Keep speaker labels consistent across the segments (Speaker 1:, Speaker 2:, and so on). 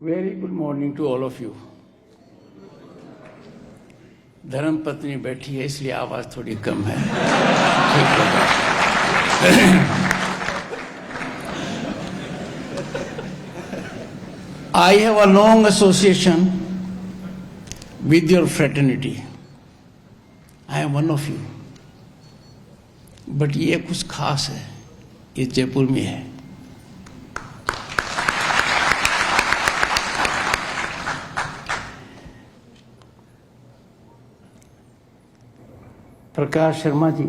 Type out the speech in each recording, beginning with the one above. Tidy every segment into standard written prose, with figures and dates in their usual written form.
Speaker 1: Very good morning to all of you. धर्म पत्नी बैठी है इसलिए आवाज थोड़ी कम है. ठीक होगा. I have a long association with your fraternity. I am one of you. But ये कुछ खास है. ये जयपुर में है. प्रकाश शर्मा जी,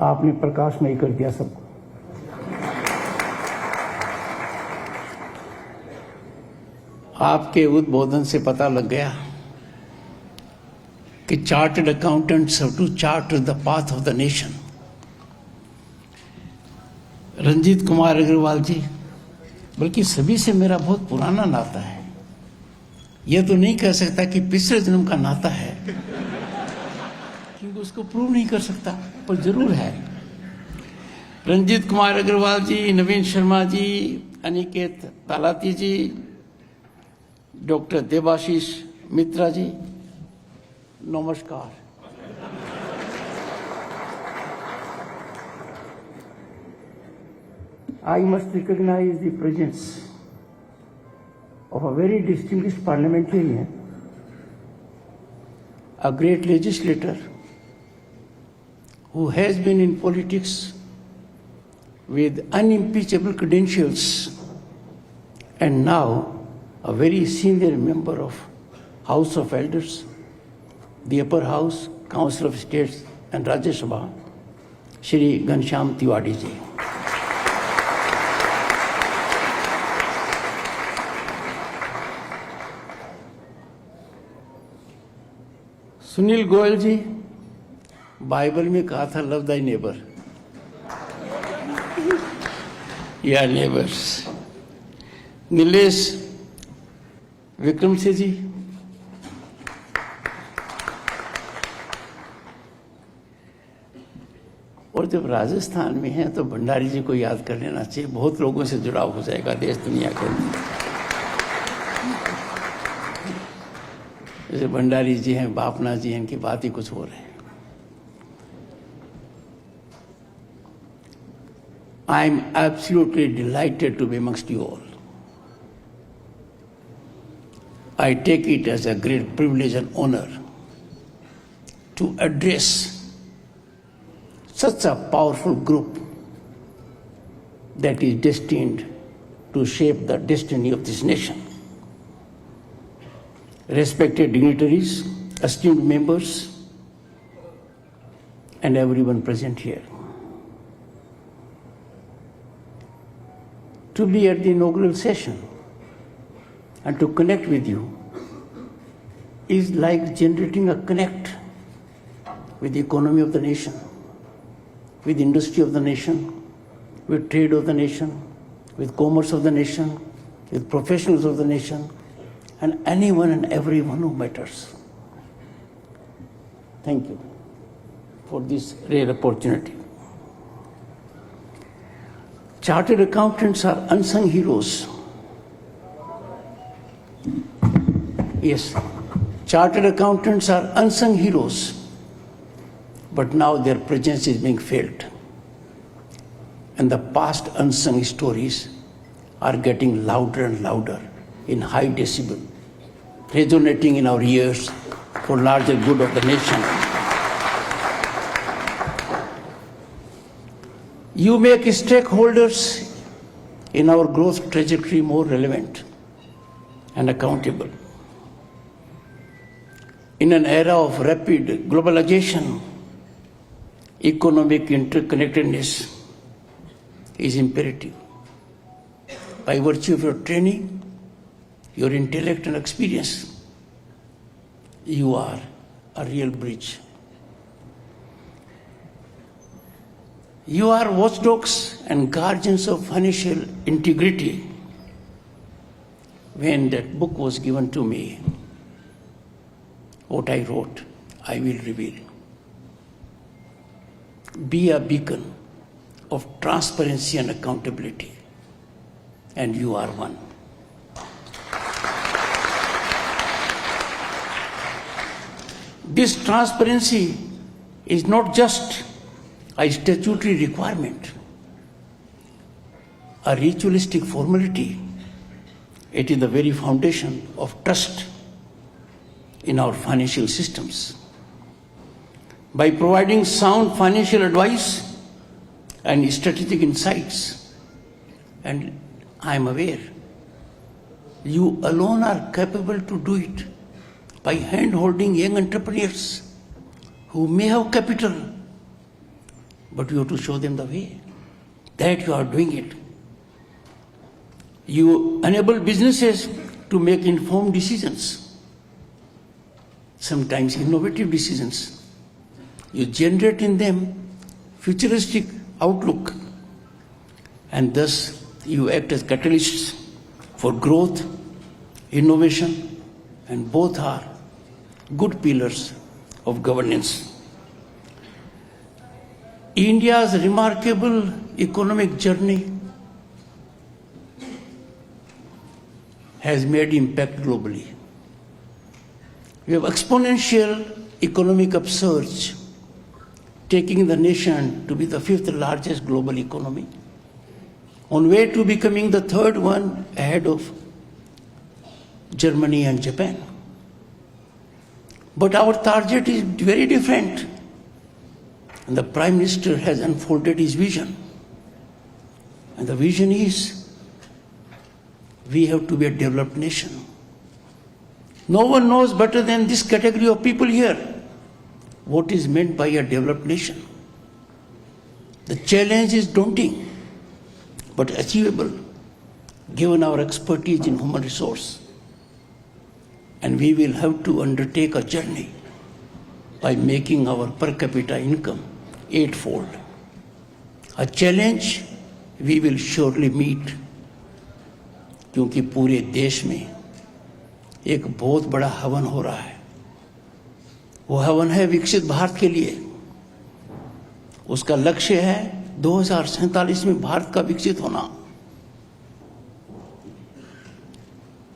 Speaker 1: आपने प्रकाशमय कर दिया सबको. आपके उद्बोधन से पता लग गया कि chartered accountants have to charter the path of the nation. Ranjit Kumar Agarwal ji, बल्कि सभी से मेरा बहुत पुराना नाता है. यह तो नहीं कह सकता कि पिछले जन्म का नाता है, क्योंकि उसको प्रूव नहीं कर सकता, पर जरूर है. रंजीत कुमार अग्रवाल जी, नवीन शर्मा जी, अनिकेत तालाती जी, डॉक्टर देवाशीष मित्रा जी, नमस्कार. I must recognize the presence of a very distinguished parliamentarian, a great legislator who has been in politics with unimpeachable credentials and now a very senior member of House of Elders, the Upper House, Council of States and Rajya Sabha, Shri Ghanshyam Tiwari ji. Sunil Goyal ji, Bible में कहा था love thy neighbour या neighbours. Nilesh Vikram से जी, और जब राजस्थान में हैं तो भंडारी जी को याद कर लेना चाहिए. बहुत लोगों से जुड़ाव हो जाएगा देश दुनिया के अंदर. जैसे भंडारी जी हैं, बापना जी हैं, इनकी बात ही कुछ और है. I am absolutely delighted to be amongst you all. I take it as a great privilege and honor to address such a powerful group that is destined to shape the destiny of this nation. Respected dignitaries, esteemed members, and everyone present here. To be at the inaugural session and to connect with you is like generating a connect with the economy of the nation, with industry of the nation, with trade of the nation, with commerce of the nation, with professionals of the nation, and anyone and everyone who matters. Thank you for this rare opportunity. Chartered accountants are unsung heroes. Yes, chartered accountants are unsung heroes, but now their presence is being felt. And the past unsung stories are getting louder and louder in high decibel, resonating in our ears for larger good of the nation. You make stakeholders in our growth trajectory more relevant and accountable. In an era of rapid globalization, economic interconnectedness is imperative. By virtue of your training, your intellect and experience, you are a real bridge. You are watchdogs and guardians of financial integrity. When that book was given to me, what I wrote, I will reveal. Be a beacon of transparency and accountability, and you are one. This transparency is not just a statutory requirement, a ritualistic formality. It is the very foundation of trust in our financial systems. By providing sound financial advice and strategic insights, and I am aware, you alone are capable to do it by hand-holding young entrepreneurs who may have capital, but you have to show them the way that you are doing it. You enable businesses to make informed decisions, sometimes innovative decisions. You generate in them futuristic outlook, and thus you act as catalysts for growth, innovation, and both are good pillars of governance. India's remarkable economic journey has made impact globally. We have exponential economic upsurge, taking the nation to be the 5th largest global economy, on way to becoming the 3rd one ahead of Germany and Japan. But our target is very different, and the Prime Minister has unfolded his vision. And the vision is, we have to be a developed nation. No one knows better than this category of people here what is meant by a developed nation. The challenge is daunting, but achievable, given our expertise in human resource. And we will have to undertake a journey by making our per capita income 8-fold. A challenge we will surely meet, क्योंकि पूरे देश में एक बहुत बड़ा हवन हो रहा है. वो हवन है विकसित भारत के लिए. उसका लक्ष्य है 2047 में भारत का विकसित होना.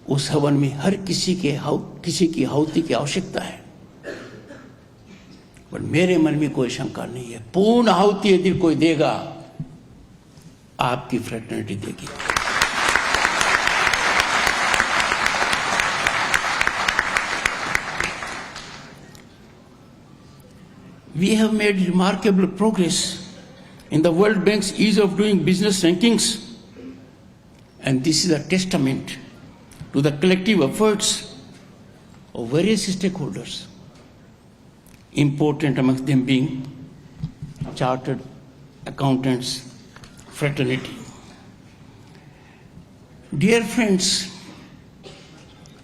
Speaker 1: उस हवन में हर किसी की आहुति की आवश्यकता है. पर मेरे मन में कोई शंका नहीं है, पूर्ण आहुति यदि कोई देगा, आपकी फ्रेटर्निटी देगी. We have made remarkable progress in the World Bank's ease of doing business rankings, and this is a testament to the collective efforts of various stakeholders, important amongst them being chartered accountants fraternity. Dear friends,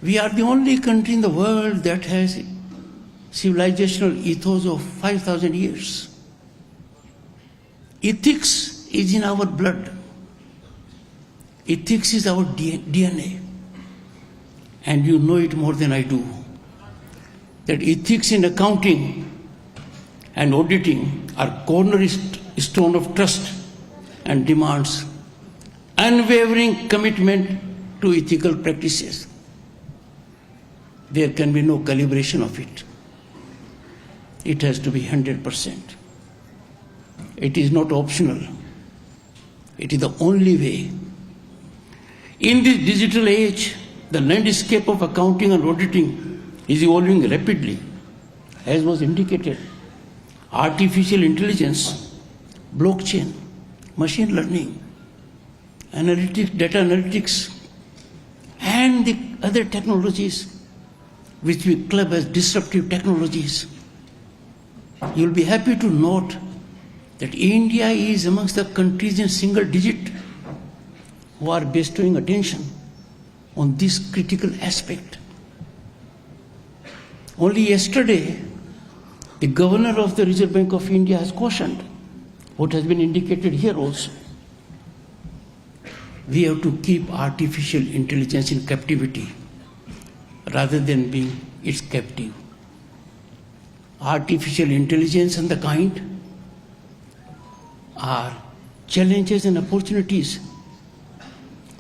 Speaker 1: we are the only country in the world that has civilizational ethos of 5,000 years. Ethics is in our blood. Ethics is our DNA. And you know it more than I do, that ethics in accounting and auditing are cornerstone of trust and demands unwavering commitment to ethical practices. There can be no calibration of it. It has to be 100%. It is not optional. It is the only way. In this digital age, the landscape of accounting and auditing is evolving rapidly, as was indicated. Artificial intelligence, blockchain, machine learning, analytics, data analytics, and the other technologies which we club as disruptive technologies. You'll be happy to note that India is amongst the countries in single digit who are bestowing attention on this critical aspect. Only yesterday, the Governor of the Reserve Bank of India has cautioned what has been indicated here also. We have to keep artificial intelligence in captivity rather than being its captive. Artificial intelligence and the kind are challenges and opportunities.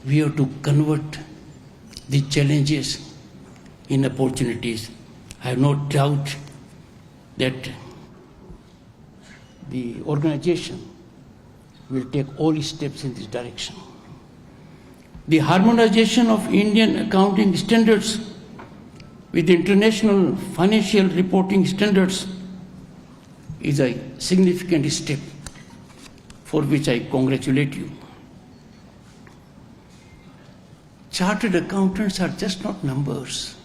Speaker 1: We have to convert the challenges in opportunities. I have no doubt that the organization will take all steps in this direction. The harmonization of Indian accounting standards with international financial reporting standards is a significant step for which I congratulate you. Chartered accountants are just not numbers.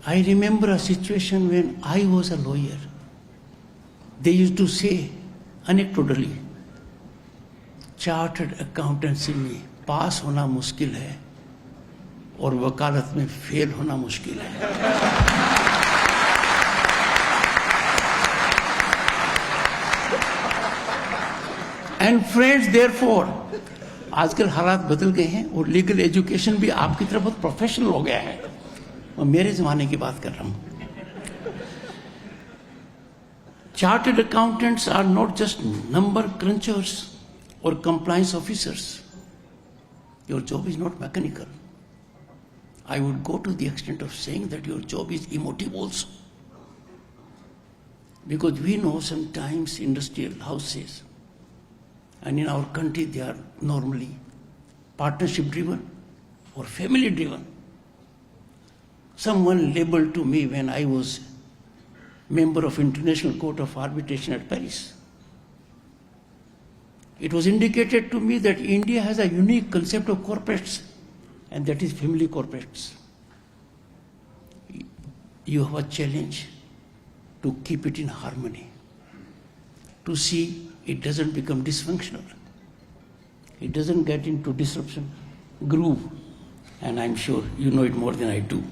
Speaker 1: I remember a situation when I was a lawyer. They used to say anecdotally, chartered accountancy में पास होना मुश्किल है और वकालत में fail होना मुश्किल है. एंड फ्रेंड्स, देयरफॉर आजकल हालात बदल गए हैं और लीगल एजुकेशन भी आपकी तरफ बहुत प्रोफेशनल हो गया है. और मेरे जमाने की बात कर रहा हूं. Chartered accountants are not just number crunchers or compliance officers. Your job is not mechanical. I would go to the extent of saying that your job is emotive also. Because we know sometimes industrial houses, and in our country they are normally partnership driven or family driven. Someone labeled to me when I was member of International Court of Arbitration at Paris. It was indicated to me that India has a unique concept of corporates, and that is family corporates. You have a challenge to keep it in harmony, to see it doesn't become dysfunctional, it doesn't get into disruption groove, and I'm sure you know it more than I do.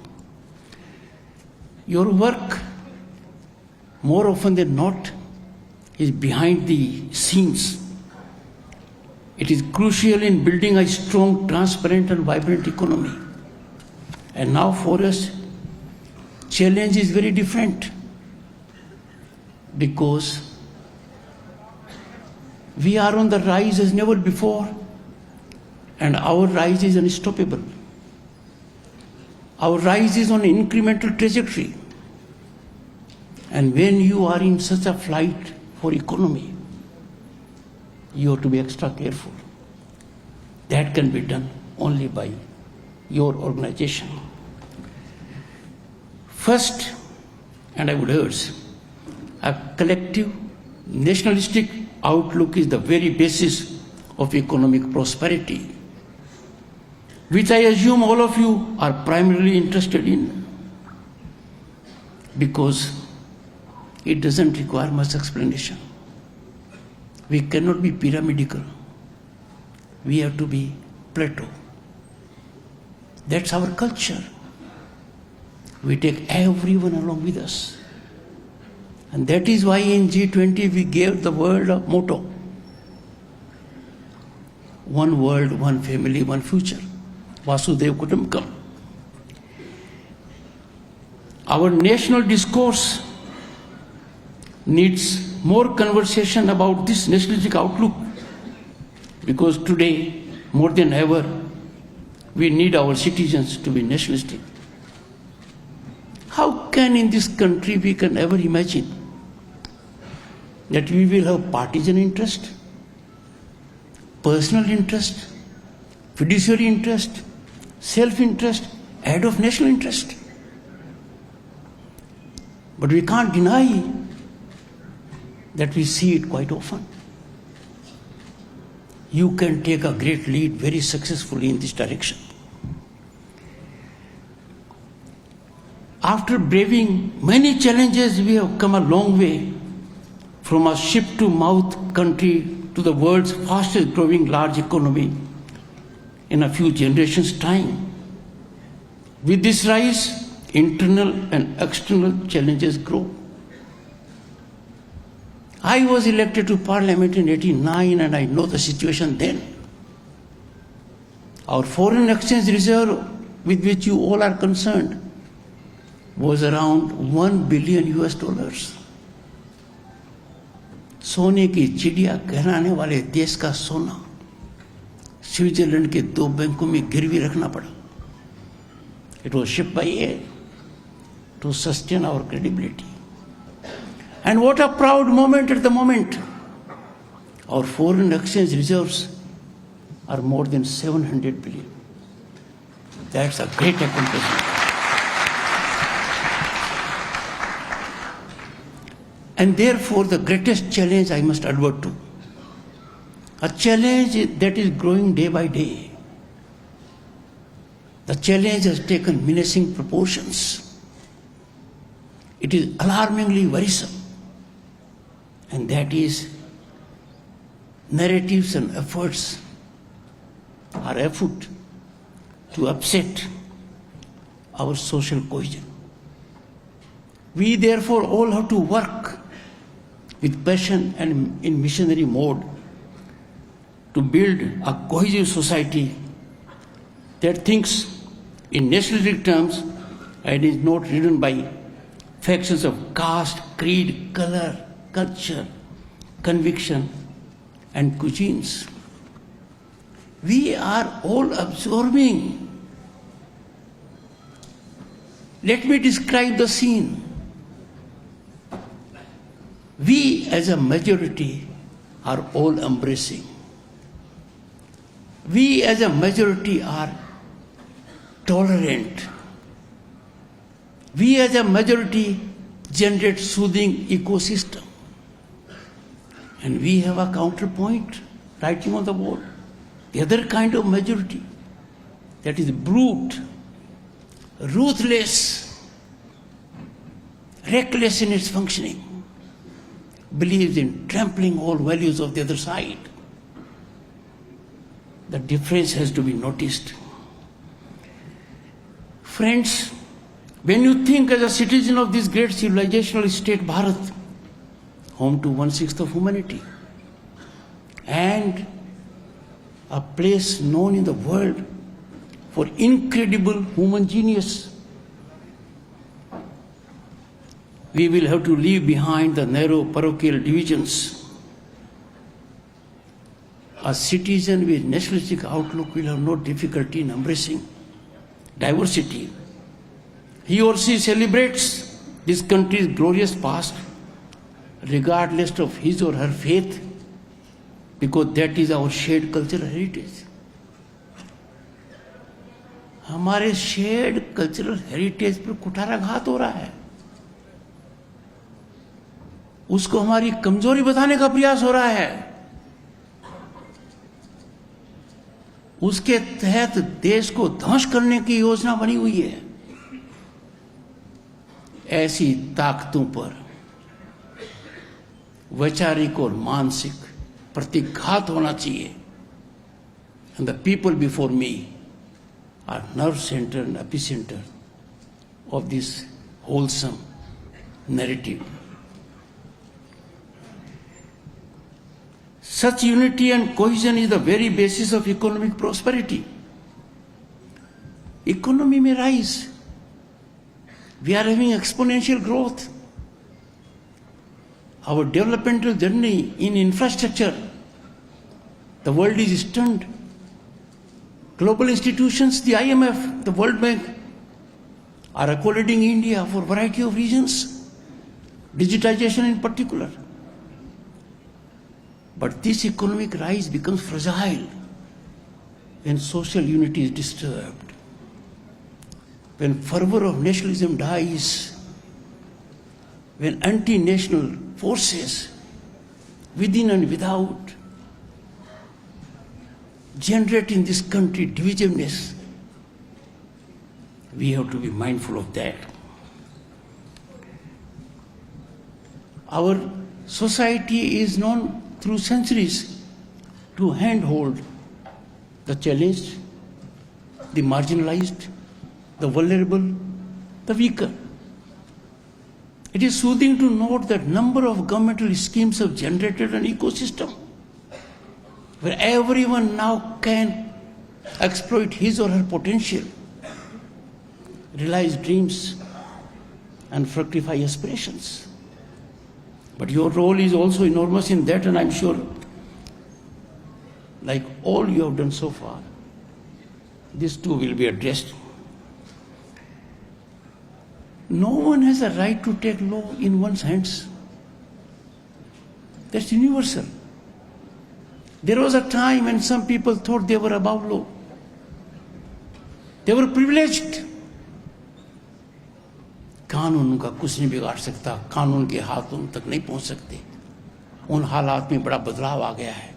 Speaker 1: Your work, more often than not, is behind the scenes. It is crucial in building a strong, transparent and vibrant economy. And now for us, challenge is very different, because we are on the rise as never before, and our rise is unstoppable. Our rise is on an incremental trajectory. And when you are in such a flight for economy, you have to be extra careful. That can be done only by your organization. First, and I would urge, a collective nationalistic outlook is the very basis of economic prosperity, which I assume all of you are primarily interested in, because it doesn't require much explanation. We cannot be pyramidical. We have to be Plato. That's our culture. We take everyone along with us. And that is why in G20 we gave the world a motto: one world, one family, one future. Vasudhaiva Kutumbakam. Our national discourse needs more conversation about this nationalistic outlook, because today, more than ever, we need our citizens to be nationalistic. How can in this country we can ever imagine that we will have partisan interest, personal interest, fiduciary interest, self-interest ahead of national interest? But we can't deny that we see it quite often. You can take a great lead very successfully in this direction. After braving many challenges, we have come a long way from a ship-to-mouth country to the world's fastest growing large economy in a few generations' time. With this rise, internal and external challenges grow. I was elected to Parliament in 1989, and I know the situation then. Our foreign exchange reserve, with which you all are concerned, was around $1 billion. सोने की चिड़िया कहलाने वाले देश का सोना Switzerland के 2 बैंकों में गिरवी रखना पड़ा. It was shipped by air. to sustain our credibility. And what a proud moment at the moment. Our foreign exchange reserves are more than 700 billion. That's a great accomplishment. And therefore, the greatest challenge I must advert to, a challenge that is growing day by day. The challenge has taken menacing proportions. It is alarmingly worrisome. And that is, narratives and efforts are afoot to upset our social cohesion. We therefore all have to work with passion and in missionary mode to build a cohesive society that thinks in nationalistic terms and is not ridden by factions of caste, creed, color, culture, conviction, and cuisines. We are all absorbing. Let me describe the scene. We as a majority are all embracing. We as a majority are tolerant. We as a majority generate soothing ecosystem. And we have a counterpoint writing on the wall. The other kind of majority that is brute, ruthless, reckless in its functioning, believes in trampling all values of the other side. The difference has to be noticed. Friends, when you think as a citizen of this great civilizational state Bharat, home to 1/6 of humanity, and a place known in the world for incredible human genius, we will have to leave behind the narrow parochial divisions. A citizen with nationalistic outlook will have no difficulty in embracing diversity. He or she celebrates this country's glorious past regardless of his or her faith, because that is our shared cultural heritage. हमारे shared cultural heritage पर कुठाराघात हो रहा है. उसको हमारी कमजोरी बताने का प्रयास हो रहा है. उसके तहत देश को ध्वंस करने की योजना बनी हुई है. ऐसी ताकतों पर वैचारिक और मानसिक प्रतिघात होना चाहिए. And the people before me are nerve center and epicenter of this wholesome narrative. Such unity and cohesion is the very basis of economic prosperity. Economy may rise. We are having exponential growth. Our developmental journey in infrastructure, the world is stunned. Global institutions, the IMF, the World Bank, are accommodating India for a variety of reasons, digitization in particular. But this economic rise becomes fragile when social unity is disturbed, when fervor of nationalism dies, when anti-national forces within and without generate in this country divisiveness. We have to be mindful of that. Our society is known through centuries to handhold the challenged, the marginalized, the vulnerable, the weaker. It is soothing to note that number of governmental schemes have generated an ecosystem where everyone now can exploit his or her potential, realize dreams, and fructify aspirations. But your role is also enormous in that, and I'm sure, like all you have done so far, this too will be addressed. No one has a right to take law in one's hands. That's universal. There was a time when some people thought they were above law. They were privileged. कानून का कुछ नहीं बिगाड़ सकता, कानून के हाथ उन तक नहीं पहुंच सकते। उन हालात में बड़ा बदलाव आ गया है।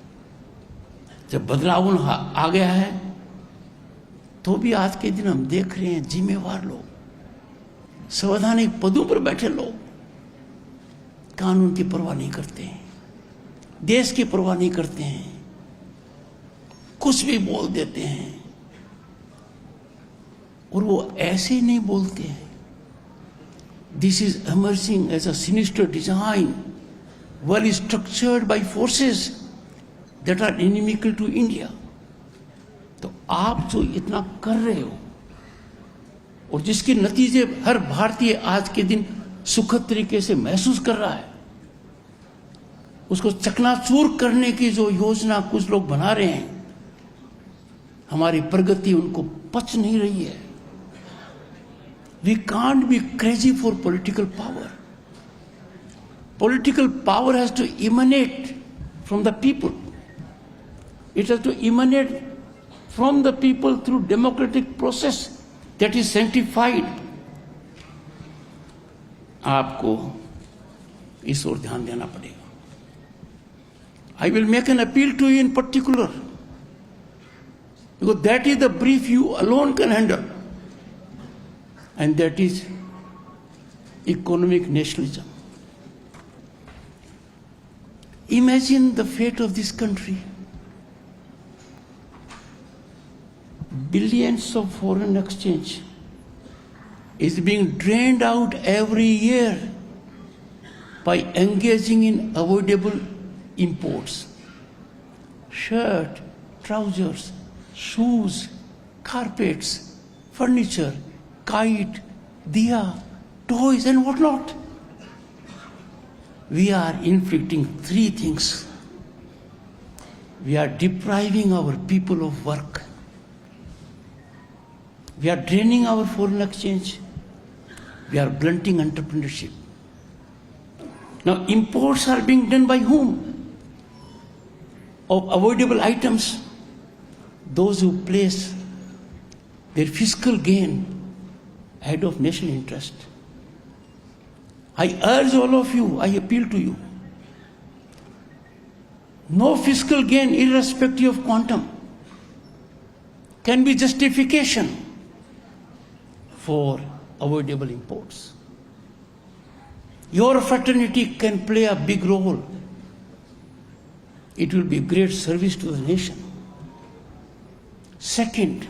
Speaker 1: जब बदलाव आ गया है तो भी आज के दिन हम देख रहे हैं जिम्मेवार लोग, संवैधानिक पदों पर बैठे लोग कानून की परवाह नहीं करते हैं, देश की परवाह नहीं करते हैं, कुछ भी बोल देते हैं। और वो ऐसे ही नहीं बोलते हैं। This is emerging as a sinister design, well structured by forces that are inimical to India. तो आप जो इतना कर रहे हो और जिसके नतीजे हर भारतीय आज के दिन सुखद तरीके से महसूस कर रहा है, उसको चकनाचूर करने की जो योजना कुछ लोग बना रहे हैं, हमारी प्रगति उनको पच नहीं रही है। We can't be crazy for political power. Political power has to emanate from the people. It has to emanate from the people through democratic process that is sanctified. आपको इस ओर ध्यान देना पड़ेगा। I will make an appeal to you in particular, because that is the brief you alone can handle. And that is economic nationalism. Imagine the fate of this country. Billions of foreign exchange is being drained out every year by engaging in avoidable imports. Shirt, trousers, shoes, carpets, furniture, kite, diya, toys and whatnot. We are inflicting three things. We are depriving our people of work. We are draining our foreign exchange. We are blunting entrepreneurship. Now imports are being done by whom? Of avoidable items. Those who place their fiscal gain ahead of national interest. I urge all of you, I appeal to you. No fiscal gain, irrespective of quantum, can be justification for avoidable imports. Your fraternity can play a big role. It will be great service to the nation. Second,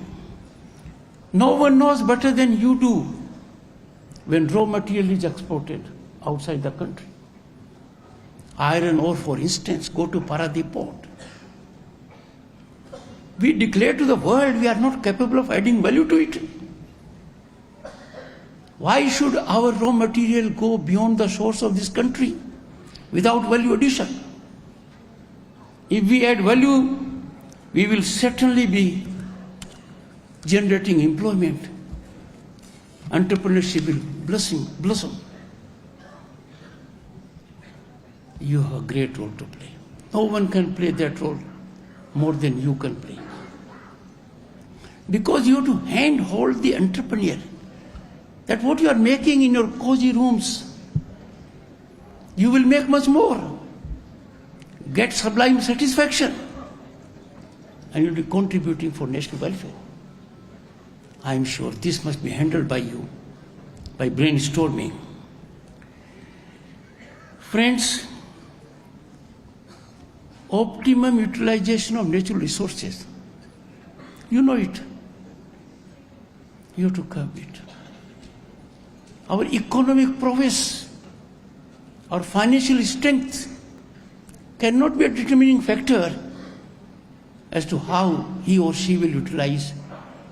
Speaker 1: no one knows better than you do when raw material is exported outside the country. Iron ore, for instance, go to Paradip port. We declare to the world we are not capable of adding value to it. Why should our raw material go beyond the shores of this country without value addition? If we add value, we will certainly be generating employment. Entrepreneurship will blossom. You have a great role to play. No one can play that role more than you can play. Because you have to handhold the entrepreneur that what you are making in your cozy rooms, you will make much more. Get sublime satisfaction. And you will be contributing for national welfare. I am sure this must be handled by you, by brainstorming. Friends, optimum utilization of natural resources, you know it. You have to curb it. Our economic prowess, our financial strength cannot be a determining factor as to how he or she will utilize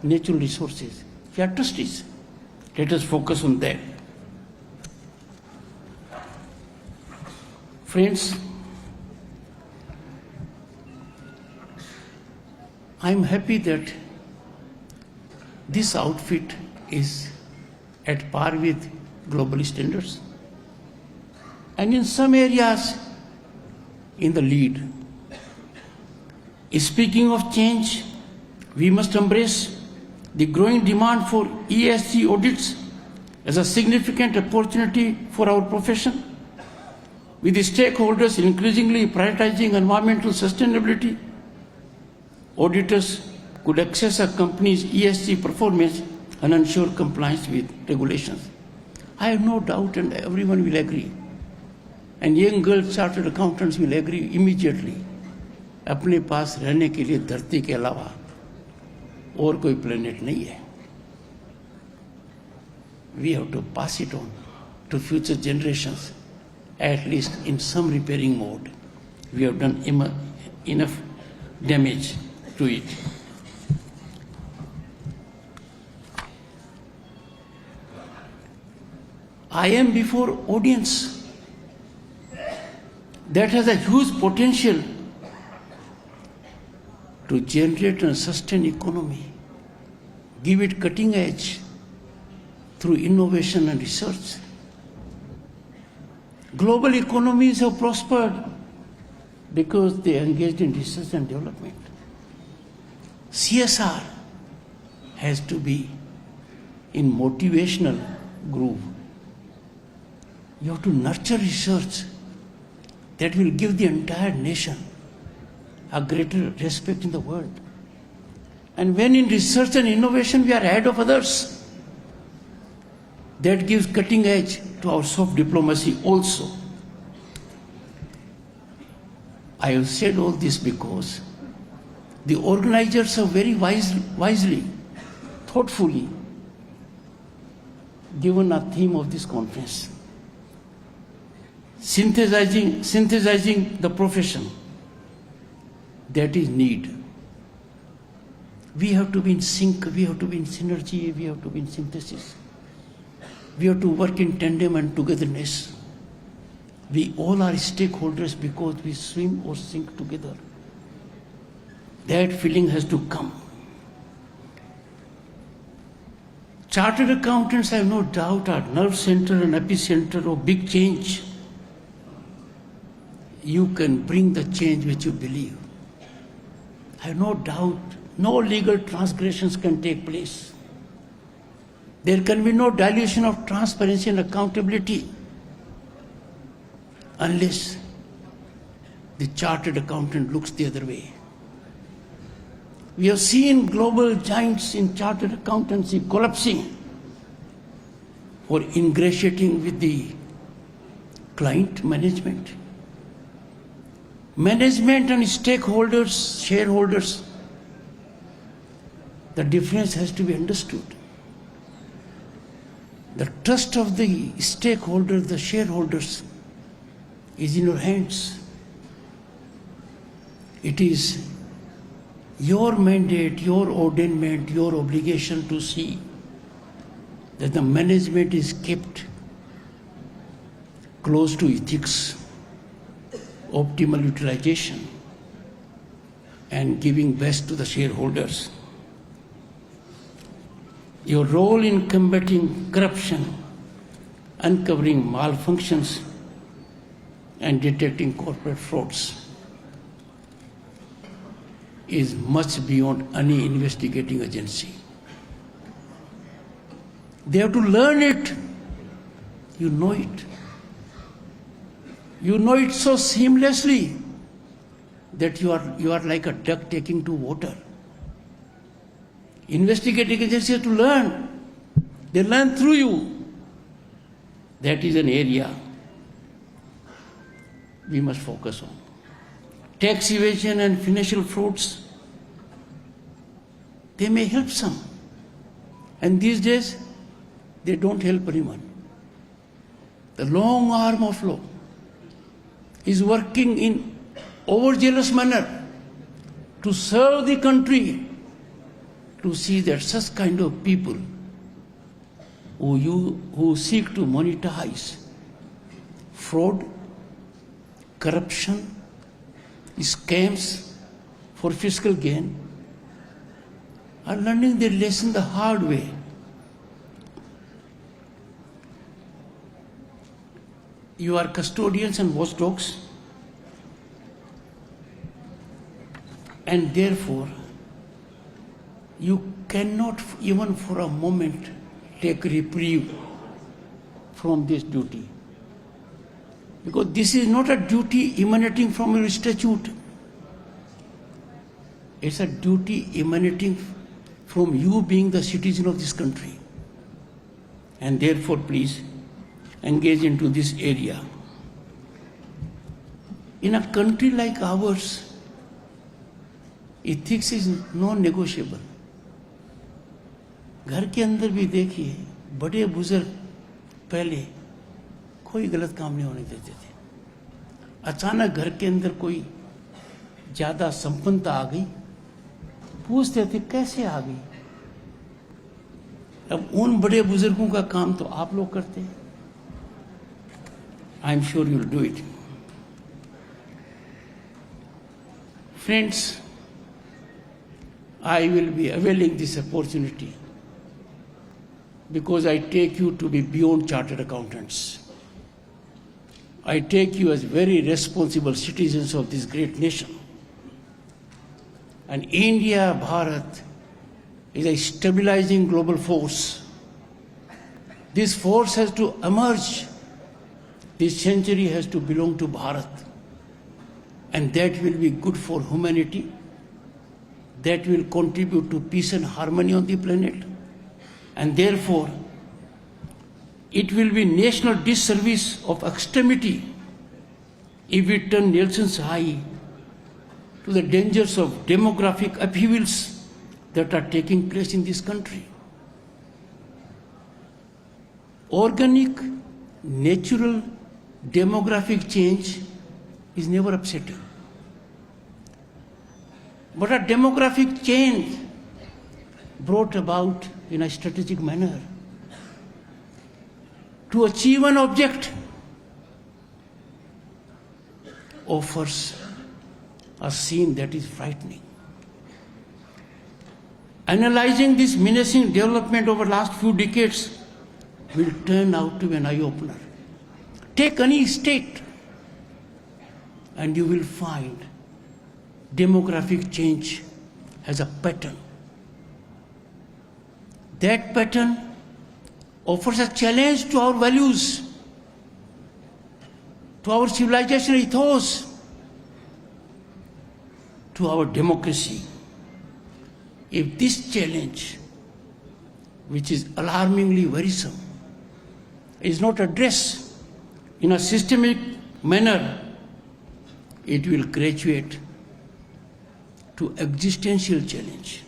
Speaker 1: natural resources. We are trustees. Let us focus on that. Friends, I am happy that this outfit is at par with global standards, and in some areas in the lead. Speaking of change, we must embrace the growing demand for ESG audits as a significant opportunity for our profession, with the stakeholders increasingly prioritizing environmental sustainability. Auditors could assess a company's ESG performance and ensure compliance with regulations. I have no doubt, and everyone will agree, and young girls chartered accountants will agree immediately, अपने पास रहने के लिए धरती के अलावा और कोई planet नहीं है. We have to pass it on to future generations, at least in some repairing mode. We have done enough damage to it. I am before audience that has a huge potential to generate and sustain economy, give it cutting edge through innovation and research. Global economies have prospered because they engaged in research and development. CSR has to be in motivational groove. You have to nurture research that will give the entire nation a greater respect in the world. And when in research and innovation we are ahead of others, that gives cutting edge to our soft diplomacy also. I have said all this because the organizers have very wisely, thoughtfully given a theme of this conference. Synthesizing the profession, that is need. We have to be in sync, we have to be in synergy, we have to be in synthesis. We have to work in tandem and togetherness. We all are stakeholders because we swim or sink together. That feeling has to come. Chartered accountants, I have no doubt, are nerve center and epicenter of big change. You can bring the change which you believe. I have no doubt, no legal transgressions can take place. There can be no dilution of transparency and accountability unless the chartered accountant looks the other way. We have seen global giants in chartered accountancy collapsing or ingratiating with the client management. Management and stakeholders, shareholders, the difference has to be understood. The trust of the stakeholders, the shareholders, is in your hands. It is your mandate, your ordainment, your obligation to see that the management is kept close to ethics, optimal utilization, and giving best to the shareholders. Your role in combating corruption, uncovering malfunctions, and detecting corporate frauds is much beyond any investigating agency. They have to learn it. You know it. You know it so seamlessly that you are like a duck taking to water. Investigating agencies have to learn. They learn through you. That is an area we must focus on. Tax evasion and financial frauds, they may help some. And these days, they don't help anyone. The long arm of law is working in overzealous manner to serve the country, to see that such kind of people who seek to monetize fraud, corruption, scams for fiscal gain are learning their lesson the hard way. You are custodians and watchdogs, and therefore you cannot even for a moment take reprieve from this duty. Because this is not a duty emanating from your statute. It's a duty emanating from you being the citizen of this country. And therefore, please engage into this area. In a country like ours, ethics is non-negotiable. घर के अंदर भी देखिए, बड़े बुजुर्ग पहले कोई गलत काम नहीं होने देते थे. अचानक घर के अंदर कोई ज्यादा संपन्नता आ गई, पूछते थे कैसे आ गई. अब उन बड़े बुजुर्गों का काम तो आप लोग करते हैं. I am sure you will do it. Friends, I will be availing this opportunity because I take you to be beyond chartered accountants. I take you as very responsible citizens of this great nation. And India, Bharat, is a stabilizing global force. This force has to emerge. This century has to belong to Bharat. And that will be good for humanity. That will contribute to peace and harmony on the planet. And therefore, it will be national disservice of extremity if we turn Nelson's eye to the dangers of demographic upheavals that are taking place in this country. Organic, natural, demographic change is never upsetting. But a demographic change brought about in a strategic manner to achieve an object offers a scene that is frightening. Analyzing this menacing development over the last few decades will turn out to be an eye-opener. Take any state and you will find demographic change has a pattern. That pattern offers a challenge to our values, to our civilization ethos, to our democracy. If this challenge, which is alarmingly worrisome, is not addressed in a systemic manner, it will graduate to existential challenge.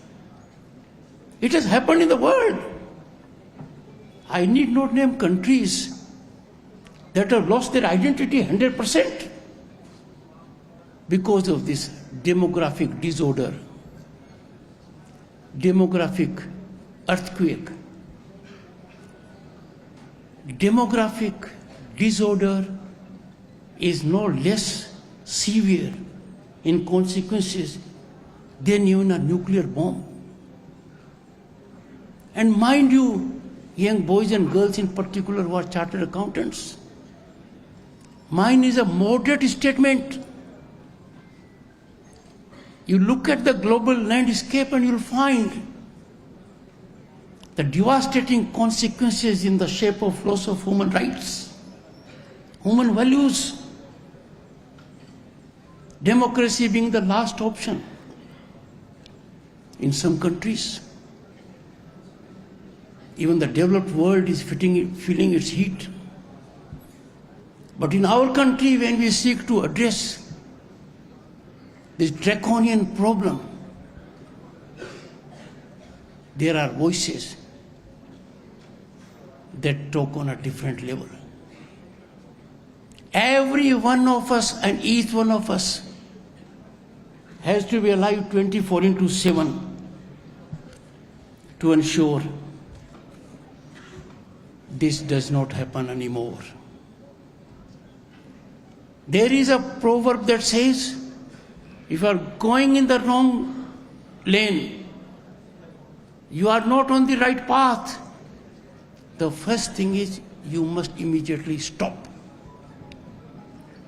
Speaker 1: It has happened in the world. I need not name countries that have lost their identity 100% because of this demographic disorder, demographic earthquake. Demographic disorder is no less severe in consequences than even a nuclear bomb. And mind you, young boys and girls in particular who are chartered accountants, mine is a moderate statement. You look at the global landscape and you'll find the devastating consequences in the shape of loss of human rights, human values, democracy being the last option in some countries. Even the developed world is feeling its heat. But in our country, when we seek to address this draconian problem, there are voices that talk on a different level. Every one of us and each one of us has to be alive 24/7 to ensure this does not happen anymore. There is a proverb that says, if you are going in the wrong lane, you are not on the right path, the first thing is you must immediately stop.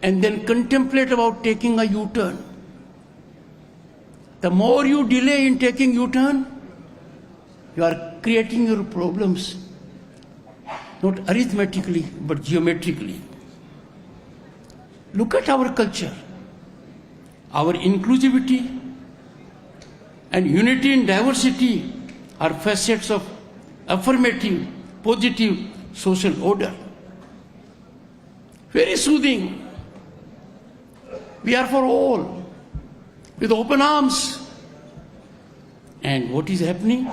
Speaker 1: and then contemplate about taking a U-turn. The more you delay in taking U-turn, you are creating your problems, not arithmetically, but geometrically. Look at our culture. Our inclusivity and unity in diversity are facets of affirmative, positive social order. Very soothing. We are for all, with open arms. And what is happening?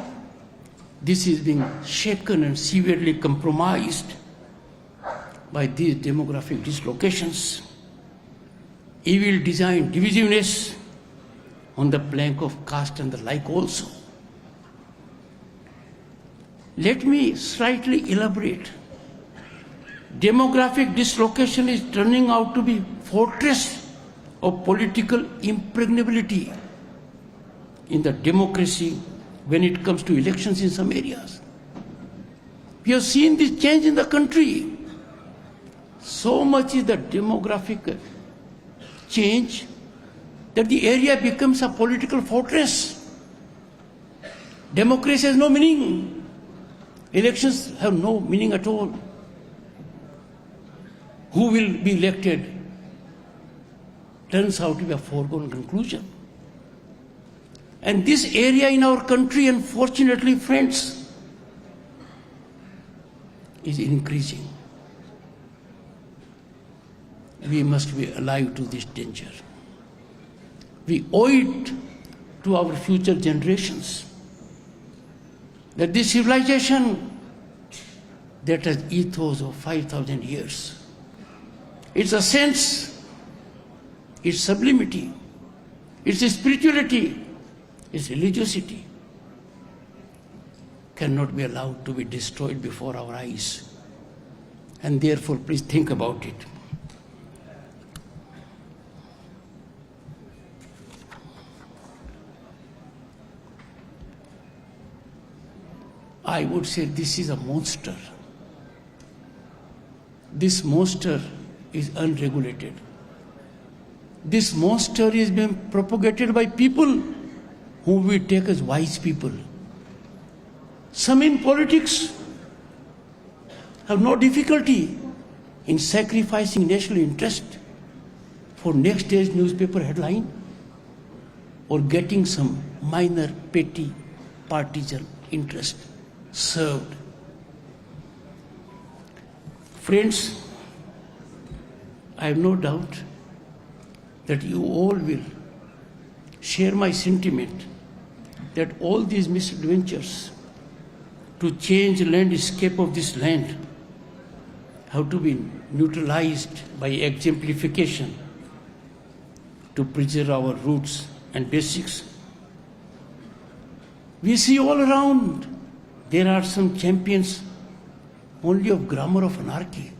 Speaker 1: This is being shaken and severely compromised by these demographic dislocations. Evil design, divisiveness on the plank of caste and the like also. Let me slightly elaborate. Demographic dislocation is turning out to be fortress of political impregnability in the democracy when it comes to elections in some areas. We have seen this change in the country. So much is the demographic change that the area becomes a political fortress. Democracy has no meaning. Elections have no meaning at all. Who will be elected turns out to be a foregone conclusion. And this area in our country, unfortunately, friends, is increasing. We must be alive to this danger. We owe it to our future generations that this civilization that has ethos of 5,000 years, its essence, its sublimity, its spirituality, its religiosity, cannot be allowed to be destroyed before our eyes. And therefore, please think about it. I would say this is a monster. This monster is unregulated. This monster is being propagated by people whom we take as wise people. Some in politics have no difficulty in sacrificing national interest for next day's newspaper headline or getting some minor petty partisan interest served. Friends, I have no doubt that you all will share my sentiment that all these misadventures to change the landscape of this land have to be neutralized by exemplification to preserve our roots and basics. We see all around there are some champions only of grammar of anarchy.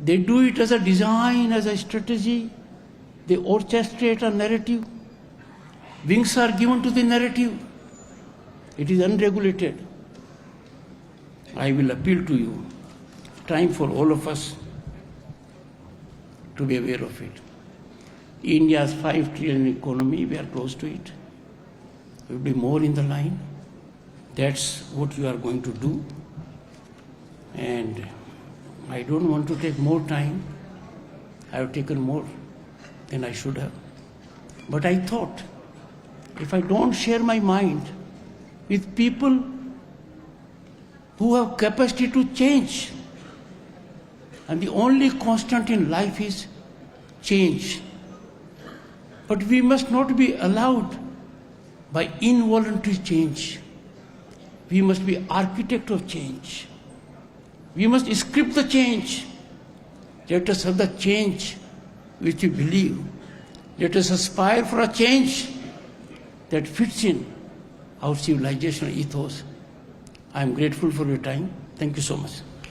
Speaker 1: They do it as a design, as a strategy. They orchestrate a narrative. Wings are given to the narrative. It is unregulated. I will appeal to you. Time for all of us to be aware of it. India's 5 trillion economy, we are close to it. There will be more in the line. That's what you are going to do. And I don't want to take more time. I have taken more than I should have. But I thought, if I don't share my mind with people who have capacity to change, and the only constant in life is change. But we must not be allowed by involuntary change. We must be architect of change. We must script the change. Let us have the change which we believe. Let us aspire for a change that fits in our civilizational ethos. I am grateful for your time. Thank you so much.